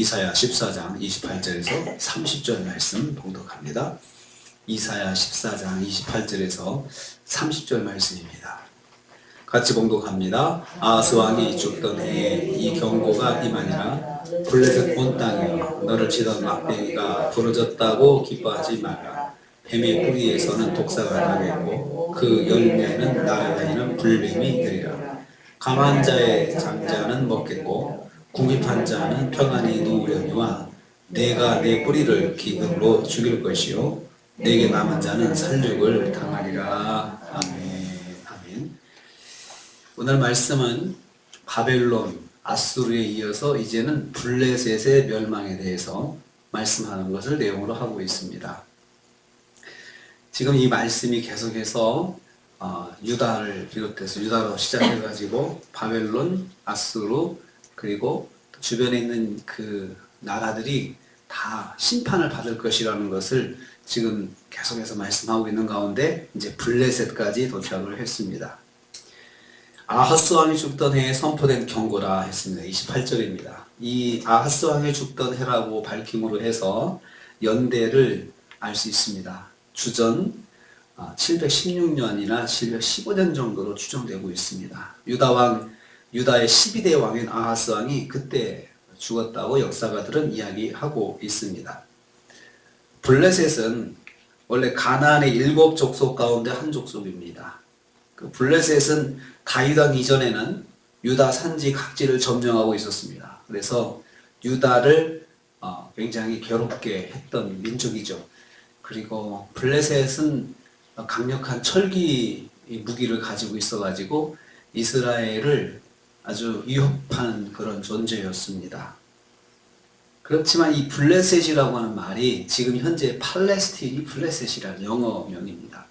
이사야 14장 28절에서 30절 말씀 봉독합니다. 이사야 14장 28절에서 30절 말씀입니다. 같이 봉독합니다. 아하스 왕이 죽던 해에 이 경고가 임하니라. 블레셋 온 땅이여, 너를 치던 막대기가 부러졌다고 기뻐하지 마라. 뱀의 뿌리에서는 독사가 나겠고 그 열매는 날아다니는 불뱀이 되리라. 강한 자의 장자는 먹겠고 궁핍한 자는 평안히 누우려니와 내가 내 뿌리를 기근으로 죽일 것이요 내게 남은 자는 살육을 당하리라. 아멘. 아멘. 오늘 말씀은 바벨론, 아수르에 이어서 이제는 블레셋의 멸망에 대해서 말씀하는 것을 내용으로 하고 있습니다. 지금 이 말씀이 계속해서 유다를 비롯해서 유다로 시작해가지고 바벨론, 아수르 그리고 주변에 있는 그 나라들이 다 심판을 받을 것이라는 것을 지금 계속해서 말씀하고 있는 가운데 이제 블레셋까지 도착을 했습니다. 아하스 왕이 죽던 해에 선포된 경고라 했습니다. 28절입니다. 이 아하스 왕이 죽던 해라고 밝힘으로 해서 연대를 알 수 있습니다. 주전 716년이나 715년 정도로 추정되고 있습니다. 유다의 12대 왕인 아하스 왕이 그때 죽었다고 역사가들은 이야기하고 있습니다. 블레셋은 원래 가나안의 7족속 가운데 한 족속입니다. 그 블레셋은 다윗 왕 이전에는 유다 산지 각지를 점령하고 있었습니다. 그래서 유다를 굉장히 괴롭게 했던 민족이죠. 그리고 블레셋은 강력한 철기 무기를 가지고 있어가지고 이스라엘을 아주 위협하는 그런 존재였습니다. 그렇지만 이 블레셋이라고 하는 말이 지금 현재 팔레스틴이 블레셋이라는 영어명입니다.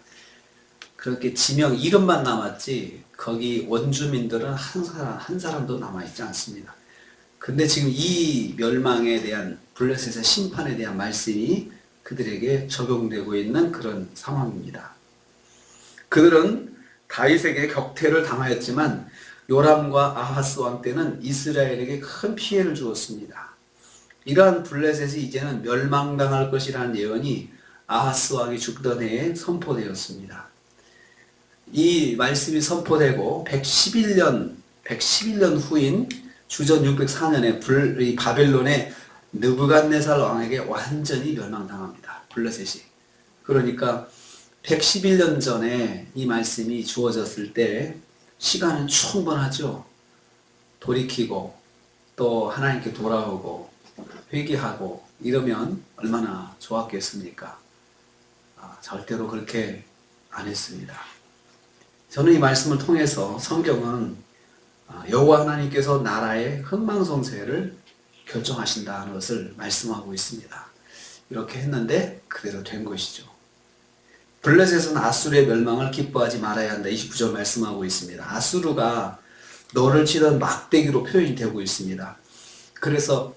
그렇게 지명 이름만 남았지 거기 원주민들은 한 사람도 남아있지 않습니다. 근데 지금 이 멸망에 대한 블레셋의 심판에 대한 말씀이 그들에게 적용되고 있는 그런 상황입니다. 그들은 다윗에게 격퇴를 당하였지만 요람과 아하스 왕 때는 이스라엘에게 큰 피해를 주었습니다. 이러한 블레셋이 이제는 멸망당할 것이라는 예언이 아하스 왕이 죽던 해에 선포되었습니다. 이 말씀이 선포되고 111년 후인 주전 604년에 바벨론의 느부갓네살 왕에게 완전히 멸망당합니다. 블레셋이. 그러니까 111년 전에 이 말씀이 주어졌을 때 시간은 충분하죠. 돌이키고 또 하나님께 돌아오고 회개하고 이러면 얼마나 좋았겠습니까? 절대로 그렇게 안 했습니다. 저는 이 말씀을 통해서 성경은 여호와 하나님께서 나라의 흥망성쇠를 결정하신다는 것을 말씀하고 있습니다. 이렇게 했는데 그대로 된 것이죠. 블레셋은 아수르의 멸망을 기뻐하지 말아야 한다. 29절 말씀하고 있습니다. 아수르가 너를 치던 막대기로 표현이 되고 있습니다. 그래서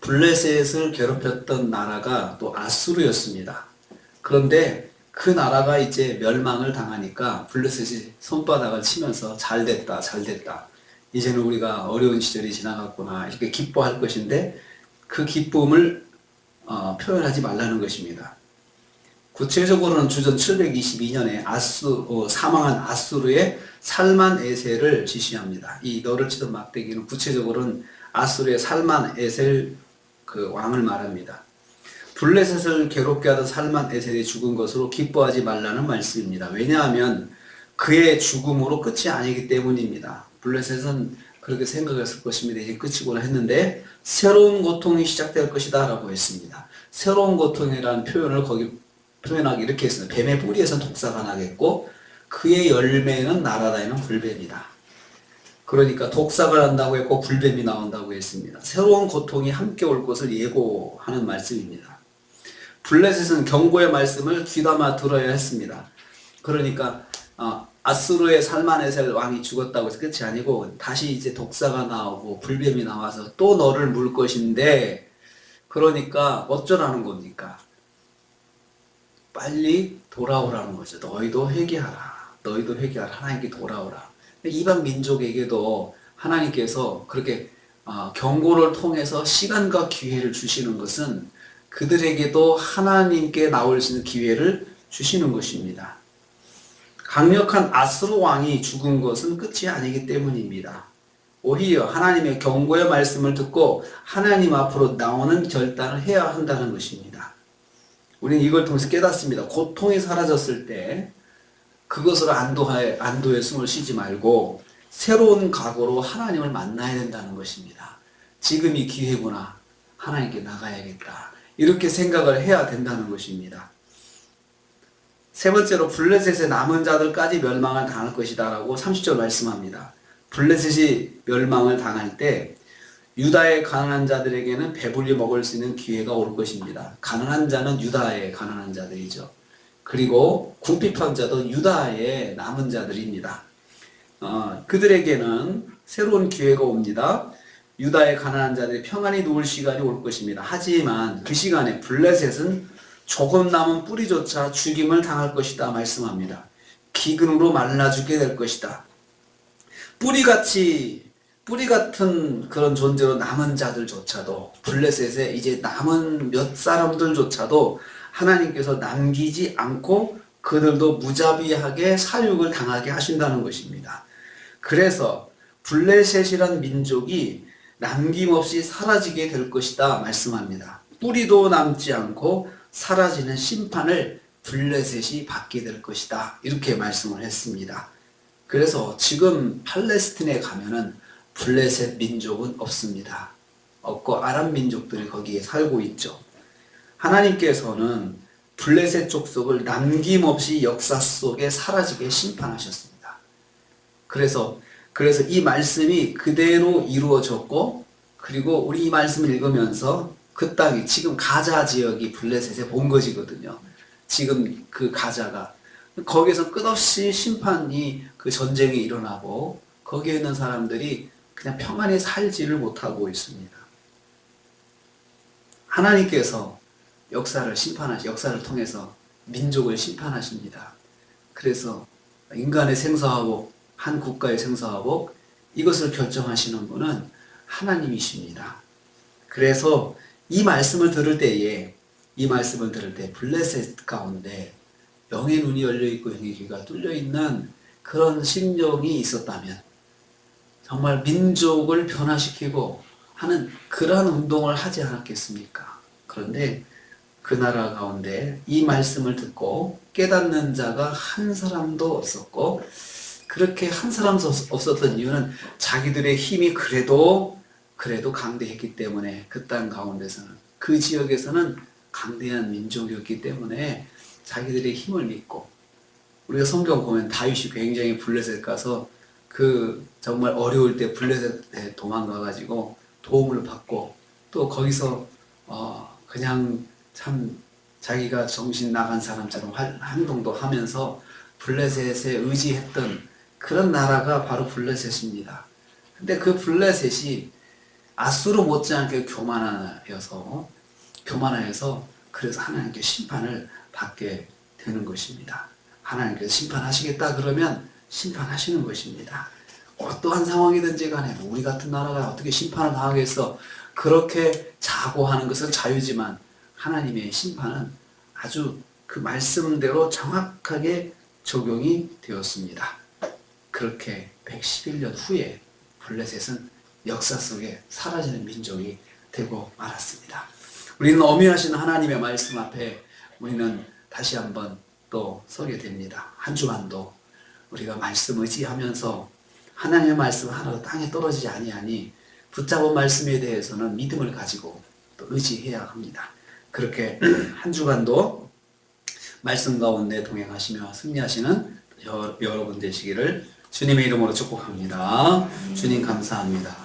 블레셋을 괴롭혔던 나라가 또 아수르였습니다. 그런데 그 나라가 이제 멸망을 당하니까 블레셋이 손바닥을 치면서 잘됐다, 잘됐다. 이제는 우리가 어려운 시절이 지나갔구나. 이렇게 기뻐할 것인데 그 기쁨을 표현하지 말라는 것입니다. 구체적으로는 주전 722년에 사망한 아수르의 살만에셀을 지시합니다. 이 너를 치던 막대기는 구체적으로는 아수르의 살만에셀 그 왕을 말합니다. 블레셋을 괴롭게 하던 살만에셀이 죽은 것으로 기뻐하지 말라는 말씀입니다. 왜냐하면 그의 죽음으로 끝이 아니기 때문입니다. 블레셋은 그렇게 생각했을 것입니다. 이제 끝이구나 했는데 새로운 고통이 시작될 것이다 라고 했습니다. 새로운 고통이라는 표현을 거기 표현하기 이렇게 했습니다. 뱀의 뿌리에서 독사가 나겠고 그의 열매는 날아다니는 불뱀이다. 그러니까 독사가 난다고 했고 불뱀이 나온다고 했습니다. 새로운 고통이 함께 올 것을 예고하는 말씀입니다. 블레셋은 경고의 말씀을 귀담아 들어야 했습니다. 그러니까 아수르의 살만에셀 왕이 죽었다고 해서 끝이 아니고 다시 이제 독사가 나오고 불뱀이 나와서 또 너를 물 것인데 그러니까 어쩌라는 겁니까? 빨리 돌아오라는 거죠. 너희도 회개하라. 너희도 회개하라. 하나님께 돌아오라. 이방 민족에게도 하나님께서 그렇게 경고를 통해서 시간과 기회를 주시는 것은 그들에게도 하나님께 나올 수 있는 기회를 주시는 것입니다. 강력한 아수르 왕이 죽은 것은 끝이 아니기 때문입니다. 오히려 하나님의 경고의 말씀을 듣고 하나님 앞으로 나오는 결단을 해야 한다는 것입니다. 우리는 이걸 통해서 깨닫습니다. 고통이 사라졌을 때 그것으로 안도의 숨을 쉬지 말고 새로운 각오로 하나님을 만나야 된다는 것입니다. 지금이 기회구나. 하나님께 나가야겠다. 이렇게 생각을 해야 된다는 것입니다. 세 번째로 블레셋의 남은 자들까지 멸망을 당할 것이다 라고 30절 말씀합니다. 블레셋이 멸망을 당할 때 유다의 가난한 자들에게는 배불리 먹을 수 있는 기회가 올 것입니다. 가난한 자는 유다의 가난한 자들이죠. 그리고 궁핍한 자도 유다의 남은 자들입니다. 그들에게는 새로운 기회가 옵니다. 유다의 가난한 자들이 평안히 누울 시간이 올 것입니다. 하지만 그 시간에 블레셋은 조금 남은 뿌리조차 죽임을 당할 것이다 말씀합니다. 기근으로 말라 죽게 될 것이다. 뿌리 같은 그런 존재로 남은 자들조차도 블레셋에 이제 남은 몇 사람들조차도 하나님께서 남기지 않고 그들도 무자비하게 사육을 당하게 하신다는 것입니다. 그래서 블레셋이란 민족이 남김없이 사라지게 될 것이다 말씀합니다. 뿌리도 남지 않고 사라지는 심판을 블레셋이 받게 될 것이다 이렇게 말씀을 했습니다. 그래서 지금 팔레스틴에 가면은 블레셋 민족은 없습니다. 없고 아람 민족들이 거기에 살고 있죠. 하나님께서는 블레셋 족속을 남김없이 역사 속에 사라지게 심판하셨습니다. 그래서 이 말씀이 그대로 이루어졌고, 그리고 우리 이 말씀을 읽으면서 그 땅이 지금 가자 지역이 블레셋의 본거지거든요. 지금 그 가자가 거기에서 끝없이 심판이 그 전쟁이 일어나고 거기에 있는 사람들이 그냥 평안히 살지를 못하고 있습니다. 하나님께서 역사를 통해서 민족을 심판하십니다. 그래서 인간의 생사화복, 한 국가의 생사화복, 이것을 결정하시는 분은 하나님이십니다. 그래서 이 말씀을 들을 때 블레셋 가운데 영의 눈이 열려있고 영의 귀가 뚫려있는 그런 심령이 있었다면 정말 민족을 변화시키고 하는 그러한 운동을 하지 않았겠습니까? 그런데 그 나라 가운데 이 말씀을 듣고 깨닫는 자가 한 사람도 없었고, 그렇게 한 사람도 없었던 이유는 자기들의 힘이 그래도 강대했기 때문에 그 땅 가운데서는, 그 지역에서는 강대한 민족이었기 때문에 자기들의 힘을 믿고, 우리가 성경 보면 다윗이 굉장히 블레셋 가서 그 정말 어려울 때 블레셋에 도망가 가지고 도움을 받고, 또 거기서 그냥 참 자기가 정신 나간 사람처럼 행동도 하면서 블레셋에 의지했던 그런 나라가 바로 블레셋입니다. 근데 그 블레셋이 아수르 못지않게 교만하여서 그래서 하나님께 심판을 받게 되는 것입니다. 하나님께서 심판하시겠다 그러면 심판하시는 것입니다. 어떠한 상황이든지 간에 우리 같은 나라가 어떻게 심판을 당하겠어, 그렇게 자고하는 것은 자유지만 하나님의 심판은 아주 그 말씀대로 정확하게 적용이 되었습니다. 그렇게 111년 후에 블레셋은 역사 속에 사라지는 민족이 되고 말았습니다. 우리는 엄위하신 하나님의 말씀 앞에 우리는 다시 한번 또 서게 됩니다. 한 주간도 우리가 말씀 의지하면서 하나님의 말씀 하나도 땅에 떨어지지 아니하니 붙잡은 말씀에 대해서는 믿음을 가지고 또 의지해야 합니다. 그렇게 한 주간도 말씀 가운데 동행하시며 승리하시는 여러분 되시기를 주님의 이름으로 축복합니다. 주님 감사합니다.